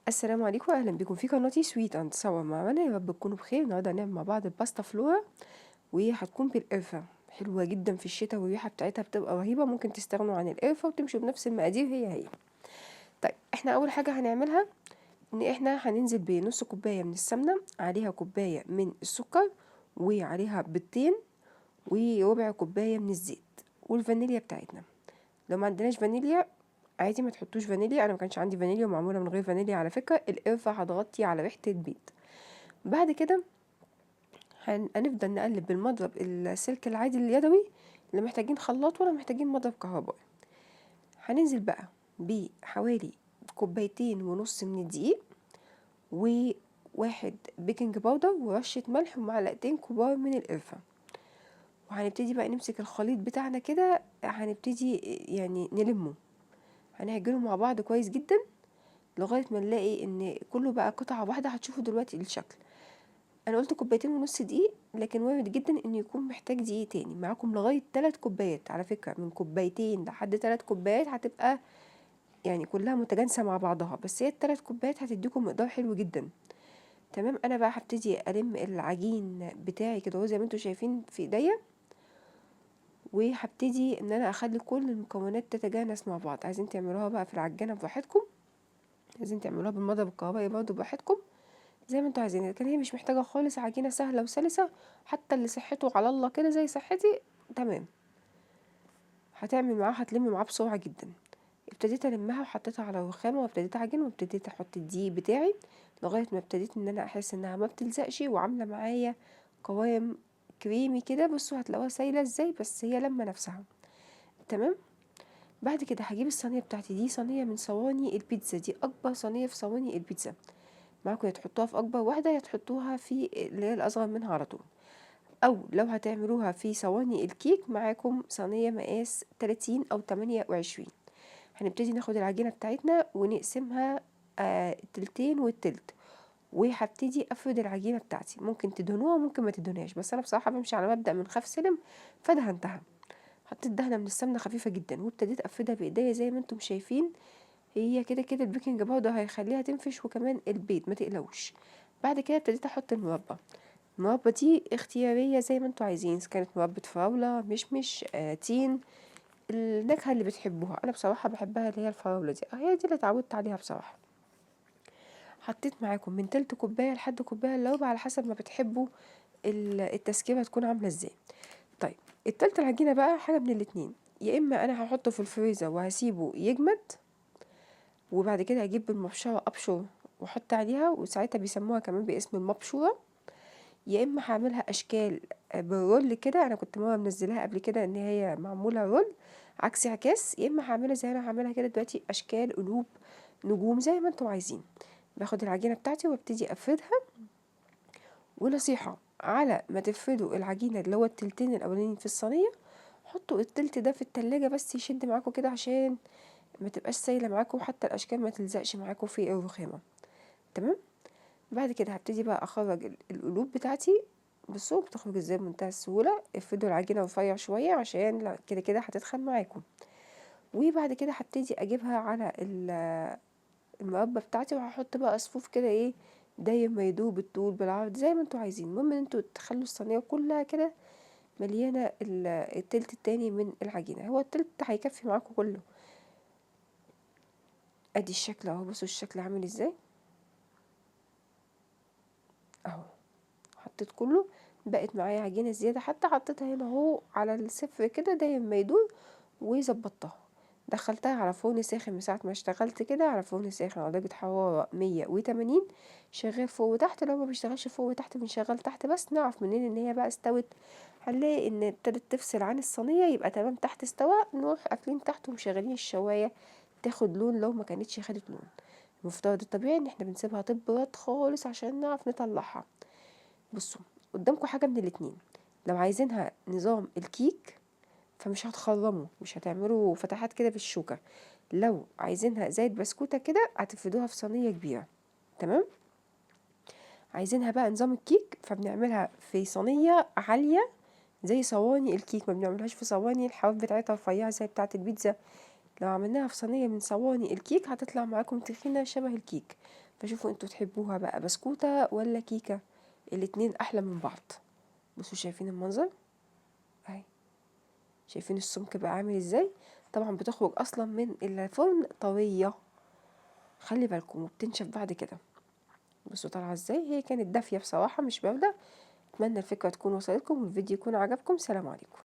السلام عليكم، اهلا بكم في قناتي سويت اند صور مع منى. يا رب تكونوا بخير. النهارده هنعمل مع بعض الباستا فلورا، وهي هتكون بالقرفه. حلوه جدا في الشتاء والريحه بتاعتها بتبقى رهيبه. ممكن تستغنوا عن القرفه وتمشوا بنفس المقادير هي. طيب احنا اول حاجه هنعملها ان احنا هننزل بنص كوبايه من السمنه، عليها كوبايه من السكر، وعليها بيضتين، وربع كوبايه من الزيت، والفانيليا بتاعتنا. لو ما عندناش فانيليا عادي ما تحطوش فانيليا. انا ما كانش عندي فانيليا ومعموله من غير فانيليا. على فكره القرفه هتغطي على ريحه البيض. بعد كده هنفضل نقلب بالمضرب السلك العادي اليدوي. لا محتاجين خلاط ولا محتاجين مضرب كهربائي. هننزل بقى بحوالي كوبايتين ونص من الدقيق، وواحد بيكنج باودر، ورشة ملح، ومعلقتين كبار من القرفة. وهنبتدي بقى نمسك الخليط بتاعنا كده، هنبتدي يعني نلمه، هنعجنه مع بعض كويس جدا لغاية ما نلاقي ان كله بقى قطعة واحدة. هتشوفوا دلوقتي الشكل. انا قلت كوبايتين ونص دقيق، لكن وارد جدا ان يكون محتاج دقيق تاني معاكم لغايه 3 كوبايات. على فكره من كوبايتين لحد 3 كوبايات هتبقى يعني كلها متجانسه مع بعضها، بس هي ال3 كوبايات هتديكم مقدار حلو جدا. تمام. انا بقى هبتدي الم العجين بتاعي كده زي ما انتم شايفين في ايديا، وهبتدي ان انا اخلي كل المكونات تتجانس مع بعض. عايزين تعملوها بقى في العجانه براحتكم، عايزين تعملوها بالمضرب الكهربائي برضه براحتكم زي ما انتوا عايزين. لكن هي مش محتاجة خالص، عجينة سهلة وسلسة. حتى اللي صحته على الله كده زي صحتي تمام هتعمل معاه، هتلم معاه بسرعة جدا. ابتديت المها وحطيتها على الرخامة وابتديت اعجن، وابتديت احط الدقيق بتاعي لغاية ما ابتديت ان انا احس انها ما بتلزقش وعاملة معايا قوام كريمي كده. بصوا هتلاقوها سايلة ازاي، بس هي لما نفسها. تمام. بعد كده هجيب الصينية بتاعتي. دي صينية من صواني البيتزا، دي اكبر صينية في صواني البيتزا. معاكم يا تحطوها في اكبر واحده يا تحطوها في اللي هي الاصغر منها على طول. او لو هتعملوها في صواني الكيك معاكم صينيه مقاس 30 او 28. هنبتدي ناخد العجينه بتاعتنا ونقسمها التلتين والتلت، وهبتدي افرد العجينه بتاعتي. ممكن تدهنوها ممكن ما تدهنوهاش، بس انا بصراحه بمشي على مبدأ من خاف سلم فدهنتها. حطيت دهنه من السمنه خفيفه جدا وابتديت افردها بايديا زي ما انتم شايفين. هي كده كده البيكنج باودر هيخليها تنفش، وكمان البيض ما تقلقوش. بعد كده ابتديت احط المربى. المربى دي اختياريه زي ما انتوا عايزين، اذا كانت مربى فراوله، مشمش، تين، النكهه اللي بتحبوها. انا بصراحه بحبها اللي هي الفراوله دي، هي دي اللي اتعودت عليها بصراحه. حطيت معاكم من تلت كوبايه لحد كوبايه الا ربع على حسب ما بتحبوا التسكيره تكون عامله ازاي. طيب التالتة العجينه بقى حاجه من الاتنين، يا اما انا هحطه في الفريزر وهسيبه يجمد، وبعد كده اجيب المبشره ابشر واحط عليها، وساعتها بيسموها كمان باسم المبشوره. يا اما هعملها اشكال بالرول كده. انا كنت مره منزلاها قبل كده ان هي معموله رول عكس عكاس. يا اما هعملها زي انا هعملها كده دلوقتي، اشكال قلوب نجوم زي ما انتوا عايزين. باخد العجينه بتاعتي وابتدي افردها. ونصيحه، على ما تفردوا العجينه اللي هو التلتين الاولانيين في الصينيه، حطوا التلت ده في التلاجة بس يشد معاكم كده عشان ما تبقاش سايله معاكم، وحتى الاشكال ما تلزقش معاكم في الرخامه. تمام. بعد كده هبتدي بقى اخرج القلوب بتاعتي. بصوا بتخرج ازاي بمنتهى السهوله. افردوا العجينه رفيع شويه عشان كده كده هتتخن معاكم. وبعد كده هبتدي اجيبها على المربى بتاعتي، وهحط بقى صفوف كده ايه، داير ما يدوب بالطول بالعرض زي ما انتوا عايزين. المهم ان انتوا تخلوا الصينيه كلها كده مليانه التلت التاني من العجينه. هو التلت هيكفي معاكم كله. ادي الشكل اهو، بصوا الشكل عامل ازاي اهو. حطيت كله، بقت معايا عجينه زياده، حتى حطيتها هنا اهو على الصفر كده دايما ما يدور، وظبطتها. دخلتها على فرن ساخن من ساعه ما اشتغلت كده على فرن ساخن على درجه حراره 180، شغال فوق وتحت. لو ما بيشتغلش فوق وتحت بنشغل تحت بس. نعرف منين ان هي بقى استوت؟ هنلاقي ان ابتدت تفصل عن الصينيه، يبقى تمام تحت استوى. نروح قافلين تحت ومشغلين الشوايه تاخد لون لو ما كانتش خدت لون. المفترض الطبيعي ان احنا بنسيبها تبرد خالص عشان نعرف نطلعها. بصوا قدامكم حاجة من الاتنين، لو عايزينها نظام الكيك فمش هتخرموا، مش هتعملوا فتحات كده بالشوكة. لو عايزينها زي البسكوتة كده هتفردوها في صينية كبيرة. تمام. عايزينها بقى نظام الكيك فبنعملها في صينية عالية زي صواني الكيك، ما بنعملهاش في صواني الحواف بتاعتها رفيعة زي بتاعة البيتزا. لو عملناها في صينية من صواني الكيك هتطلع معاكم تخينة شبه الكيك. فشوفوا انتوا تحبوها بقى بسكوتة ولا كيكة، الاتنين احلى من بعض. بصوا شايفين المنظر اهي، شايفين السمك بقى عامل ازاي؟ طبعا بتخرج اصلا من الفرن طرية، خلي بالكم، وبتنشف بعد كده. بصوا طالعه ازاي، هي كانت دافيه بصراحه مش بارده. اتمنى الفكره تكون وصلتكم والفيديو يكون عجبكم. سلام عليكم.